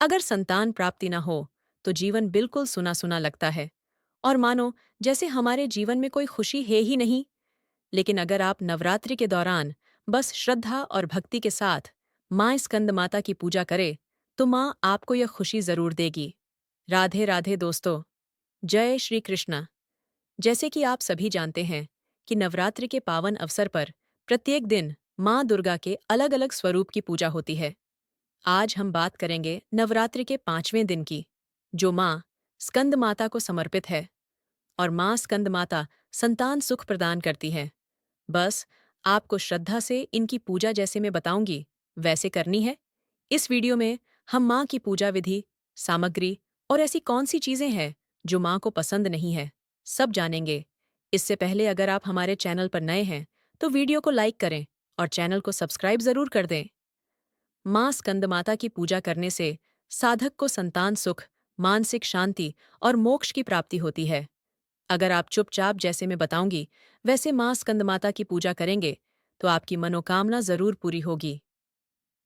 अगर संतान प्राप्ति न हो तो जीवन बिल्कुल सुना सुना लगता है और मानो जैसे हमारे जीवन में कोई खुशी है ही नहीं। लेकिन अगर आप नवरात्रि के दौरान बस श्रद्धा और भक्ति के साथ माँ स्कंद माता की पूजा करें तो माँ आपको यह खुशी जरूर देगी। राधे राधे दोस्तों, जय श्री कृष्ण। जैसे कि आप सभी जानते हैं कि नवरात्रि के पावन अवसर पर प्रत्येक दिन माँ दुर्गा के अलग अलग स्वरूप की पूजा होती है। आज हम बात करेंगे नवरात्रि के 5वें दिन की, जो माँ स्कंद माता को समर्पित है। और माँ स्कंद माता संतान सुख प्रदान करती है। बस आपको श्रद्धा से इनकी पूजा जैसे मैं बताऊंगी वैसे करनी है। इस वीडियो में हम माँ की पूजा विधि, सामग्री और ऐसी कौन सी चीजें हैं जो माँ को पसंद नहीं है, सब जानेंगे। इससे पहले अगर आप हमारे चैनल पर नए हैं तो वीडियो को लाइक करें और चैनल को सब्सक्राइब जरूर कर दें। माँ स्कंदमाता की पूजा करने से साधक को संतान सुख, मानसिक शांति और मोक्ष की प्राप्ति होती है। अगर आप चुपचाप जैसे मैं बताऊंगी वैसे माँ स्कंदमाता की पूजा करेंगे तो आपकी मनोकामना जरूर पूरी होगी।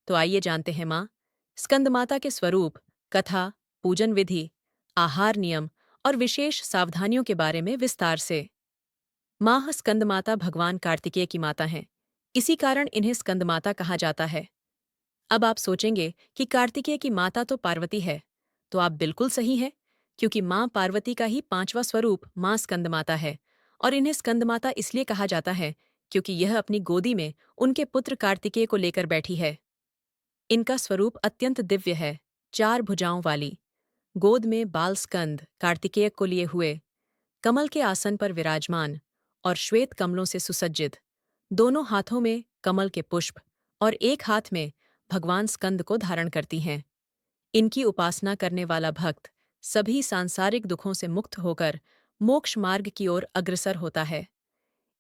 तो आइए जानते हैं माँ स्कंदमाता के स्वरूप, कथा, पूजन विधि, आहार नियम और विशेष सावधानियों के बारे में विस्तार से। माँ स्कंदमाता भगवान कार्तिकेय की माता हैं। इसी कारण इन्हें स्कंदमाता कहा जाता है। अब आप सोचेंगे कि कार्तिकेय की माता तो पार्वती है, तो आप बिल्कुल सही हैं, क्योंकि माँ पार्वती का ही 5वां स्वरूप माँ स्कंदमाता है। और इन्हें स्कंदमाता इसलिए कहा जाता है क्योंकि यह अपनी गोदी में उनके पुत्र कार्तिकेय को लेकर बैठी है। इनका स्वरूप अत्यंत दिव्य है, 4 भुजाओं वाली, गोद में बाल स्कंद कार्तिकेय को लिए हुए, कमल के आसन पर विराजमान और श्वेत कमलों से सुसज्जित, दोनों हाथों में कमल के पुष्प और एक हाथ में भगवान स्कंद को धारण करती हैं। इनकी उपासना करने वाला भक्त सभी सांसारिक दुखों से मुक्त होकर मोक्ष मार्ग की ओर अग्रसर होता है।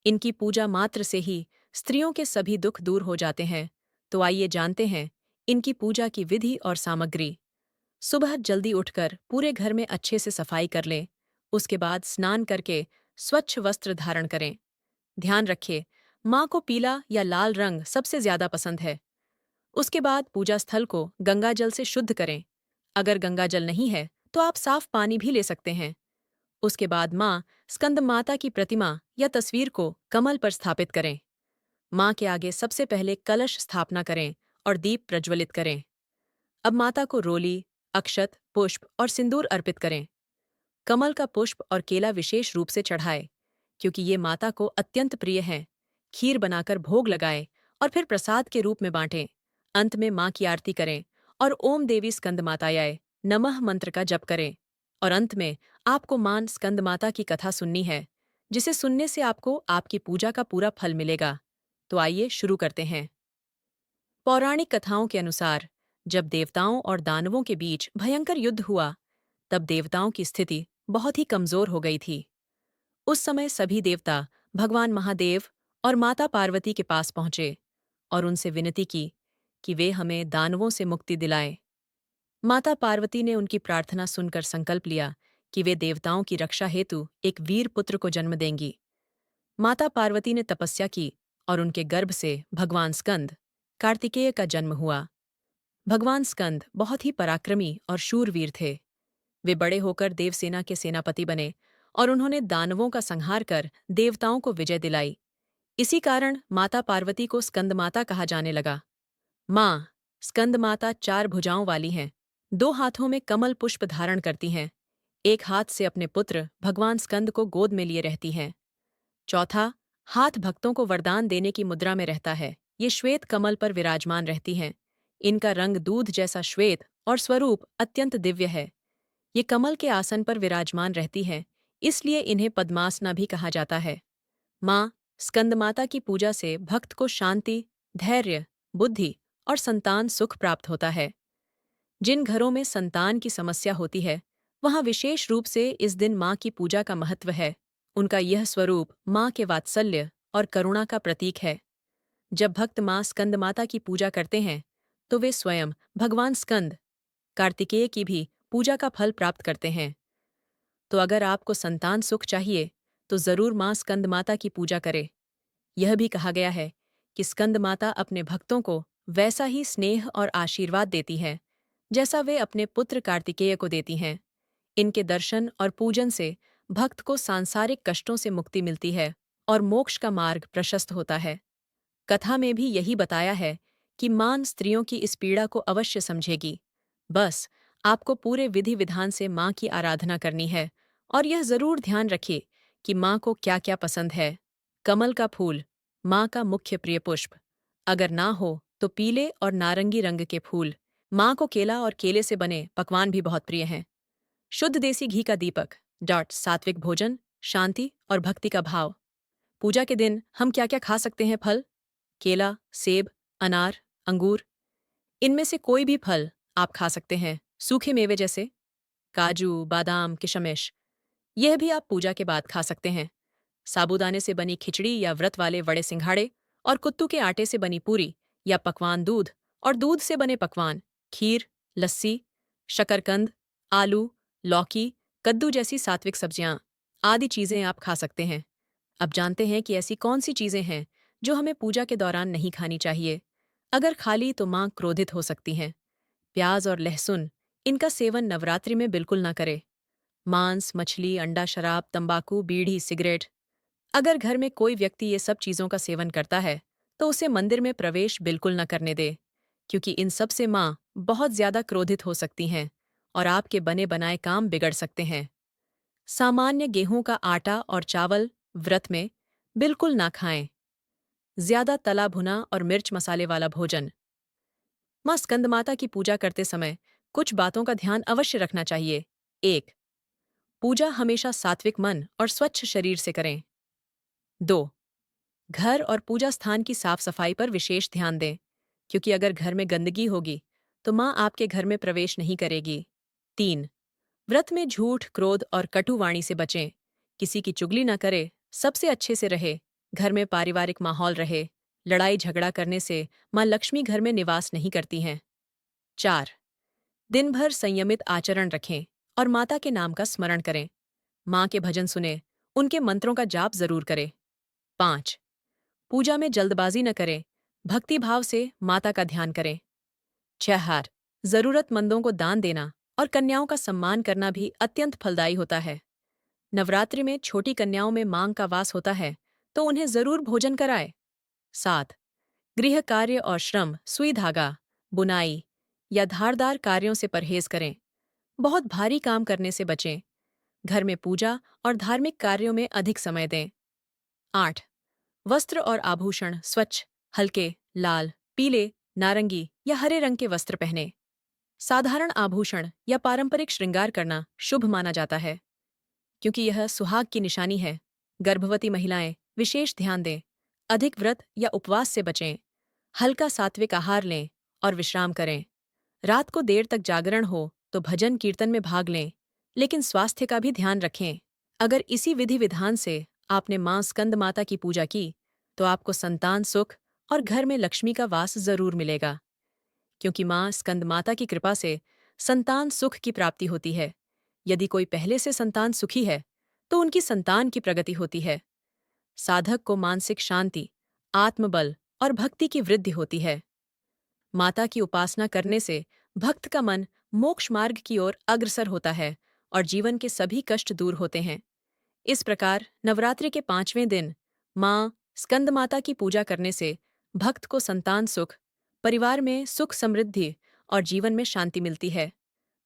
इनकी पूजा मात्र से ही स्त्रियों के सभी दुख दूर हो जाते हैं। तो आइए जानते हैं इनकी पूजा की विधि और सामग्री। सुबह जल्दी उठकर पूरे घर में अच्छे से सफाई कर लें। उसके बाद स्नान करके स्वच्छ वस्त्र धारण करें। ध्यान रखिए, माँ को पीला या लाल रंग सबसे ज्यादा पसंद है। उसके बाद पूजा स्थल को गंगा जल से शुद्ध करें। अगर गंगा जल नहीं है तो आप साफ पानी भी ले सकते हैं। उसके बाद माँ स्कंद माता की प्रतिमा या तस्वीर को कमल पर स्थापित करें। माँ के आगे सबसे पहले कलश स्थापना करें और दीप प्रज्वलित करें। अब माता को रोली, अक्षत, पुष्प और सिंदूर अर्पित करें। कमल का पुष्प और केला विशेष रूप से चढ़ाए, क्योंकि ये माता को अत्यंत प्रिय हैं। खीर बनाकर भोग लगाएं और फिर प्रसाद के रूप में बांटें। अंत में माँ की आरती करें और ओम देवी स्कंदमातायाय नमः मंत्र का जप करें। और अंत में आपको मां स्कंदमाता की कथा सुननी है, जिसे सुनने से आपको आपकी पूजा का पूरा फल मिलेगा। तो आइए शुरू करते हैं। पौराणिक कथाओं के अनुसार जब देवताओं और दानवों के बीच भयंकर युद्ध हुआ, तब देवताओं की स्थिति बहुत ही कमजोर हो गई थी। उस समय सभी देवता भगवान महादेव और माता पार्वती के पास पहुंचे और उनसे विनती की कि वे हमें दानवों से मुक्ति दिलाएं। माता पार्वती ने उनकी प्रार्थना सुनकर संकल्प लिया कि वे देवताओं की रक्षा हेतु एक वीर पुत्र को जन्म देंगी। माता पार्वती ने तपस्या की और उनके गर्भ से भगवान स्कंद, कार्तिकेय का जन्म हुआ। भगवान स्कंद बहुत ही पराक्रमी और शूरवीर थे। वे बड़े होकर देवसेना के सेनापति बने और उन्होंने दानवों का संहार कर देवताओं को विजय दिलाई। इसी कारण माता पार्वती को स्कंदमाता कहा जाने लगा। माँ स्कंदमाता 4 भुजाओं वाली हैं। 2 हाथों में कमल पुष्प धारण करती हैं। एक हाथ से अपने पुत्र भगवान स्कंद को गोद में लिए रहती हैं। चौथा हाथ भक्तों को वरदान देने की मुद्रा में रहता है। ये श्वेत कमल पर विराजमान रहती हैं। इनका रंग दूध जैसा श्वेत और स्वरूप अत्यंत दिव्य है। ये कमल के आसन पर विराजमान रहती हैं, इसलिए इन्हें पद्मासना भी कहा जाता है। माँ स्कंदमाता की पूजा से भक्त को शांति, धैर्य, बुद्धि और संतान सुख प्राप्त होता है। जिन घरों में संतान की समस्या होती है, वहाँ विशेष रूप से इस दिन माँ की पूजा का महत्व है। उनका यह स्वरूप माँ के वात्सल्य और करुणा का प्रतीक है। जब भक्त माँ स्कंदमाता की पूजा करते हैं, तो वे स्वयं भगवान स्कंद, कार्तिकेय की भी पूजा का फल प्राप्त करते हैं। तो अगर आपको संतान सुख चाहिए, तो जरूर माँ स्कंदमाता की पूजा करें। यह भी कहा गया है कि स्कंदमाता अपने भक्तों को वैसा ही स्नेह और आशीर्वाद देती है जैसा वे अपने पुत्र कार्तिकेय को देती हैं। इनके दर्शन और पूजन से भक्त को सांसारिक कष्टों से मुक्ति मिलती है और मोक्ष का मार्ग प्रशस्त होता है। कथा में भी यही बताया है कि मां स्त्रियों की इस पीड़ा को अवश्य समझेगी। बस आपको पूरे विधि विधान से मां की आराधना करनी है और यह जरूर ध्यान रखिए कि मां को क्या क्या पसंद है। कमल का फूल, मां का मुख्य प्रिय पुष्प। अगर ना हो तो पीले और नारंगी रंग के फूल। मां को केला और केले से बने पकवान भी बहुत प्रिय हैं। शुद्ध देसी घी का दीपक। सात्विक भोजन, शांति और भक्ति का भाव। पूजा के दिन हम क्या क्या खा सकते हैं? फल, केला, सेब, अनार, अंगूर, इनमें से कोई भी फल आप खा सकते हैं। सूखे मेवे जैसे काजू, बादाम, किशमिश, यह भी आप पूजा के बाद खा सकते हैं। साबूदाने से बनी खिचड़ी या व्रत वाले वड़े सिंघाड़े और कुत्तू के आटे से बनी पूरी या पकवान, दूध और दूध से बने पकवान, खीर, लस्सी, शकरकंद, आलू, लौकी, कद्दू जैसी सात्विक सब्जियां आदि चीजें आप खा सकते हैं। अब जानते हैं कि ऐसी कौन सी चीजें हैं जो हमें पूजा के दौरान नहीं खानी चाहिए। अगर खाली तो मां क्रोधित हो सकती हैं। प्याज और लहसुन, इनका सेवन नवरात्रि में बिल्कुल ना करें। मांस, मछली, अंडा, शराब, तंबाकू, बीड़ी, सिगरेट, अगर घर में कोई व्यक्ति ये सब चीजों का सेवन करता है तो उसे मंदिर में प्रवेश बिल्कुल न करने दे, क्योंकि इन सब से मां बहुत ज्यादा क्रोधित हो सकती हैं और आपके बने बनाए काम बिगड़ सकते हैं। सामान्य गेहूं का आटा और चावल व्रत में बिल्कुल ना खाएं। ज्यादा तला भुना और मिर्च मसाले वाला भोजन। मां स्कंदमाता की पूजा करते समय कुछ बातों का ध्यान अवश्य रखना चाहिए। 1. पूजा हमेशा सात्विक मन और स्वच्छ शरीर से करें। 2. घर और पूजा स्थान की साफ सफाई पर विशेष ध्यान दें, क्योंकि अगर घर में गंदगी होगी तो मां आपके घर में प्रवेश नहीं करेगी। 3. व्रत में झूठ, क्रोध और कटु वाणी से बचें। किसी की चुगली न करे, सबसे अच्छे से रहे, घर में पारिवारिक माहौल रहे। लड़ाई झगड़ा करने से मां लक्ष्मी घर में निवास नहीं करती हैं। 4. दिन भर संयमित आचरण रखें और माता के नाम का स्मरण करें। मां के भजन सुने, उनके मंत्रों का जाप जरूर करें। 5. पूजा में जल्दबाजी न करें, भक्ति भाव से माता का ध्यान करें। 6. जरूरतमंदों को दान देना और कन्याओं का सम्मान करना भी अत्यंत फलदायी होता है। नवरात्रि में छोटी कन्याओं में मांग का वास होता है, तो उन्हें जरूर भोजन कराए। 7. गृह कार्य और श्रम, सुई धागा, बुनाई या धारदार कार्यों से परहेज करें। बहुत भारी काम करने से बचें। घर में पूजा और धार्मिक कार्यों में अधिक समय दें। 8. वस्त्र और आभूषण स्वच्छ, हल्के, लाल, पीले, नारंगी या हरे रंग के वस्त्र पहने। साधारण आभूषण या पारंपरिक श्रृंगार करना शुभ माना जाता है, क्योंकि यह सुहाग की निशानी है। गर्भवती महिलाएं विशेष ध्यान दें। अधिक व्रत या उपवास से बचें। हल्का सात्विक आहार लें और विश्राम करें। रात को देर तक जागरण हो तो भजन कीर्तन में भाग लें, लेकिन स्वास्थ्य का भी ध्यान रखें। अगर इसी विधि विधान से आपने मां स्कंद माता की पूजा की तो आपको संतान सुख और घर में लक्ष्मी का वास जरूर मिलेगा, क्योंकि मां स्कंद माता की कृपा से संतान सुख की प्राप्ति होती है। यदि कोई पहले से संतान सुखी है तो उनकी संतान की प्रगति होती है। साधक को मानसिक शांति, आत्मबल और भक्ति की वृद्धि होती है। माता की उपासना करने से भक्त का मन मोक्ष मार्ग की ओर अग्रसर होता है और जीवन के सभी कष्ट दूर होते हैं। इस प्रकार नवरात्रि के 5वें दिन मां स्कंद माता की पूजा करने से भक्त को संतान सुख, परिवार में सुख समृद्धि और जीवन में शांति मिलती है।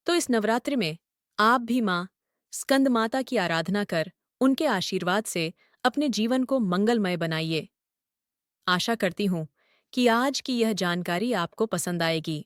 तो इस नवरात्रि में आप भी मां स्कंद माता की आराधना कर उनके आशीर्वाद से अपने जीवन को मंगलमय बनाइए। आशा करती हूँ कि आज की यह जानकारी आपको पसंद आएगी।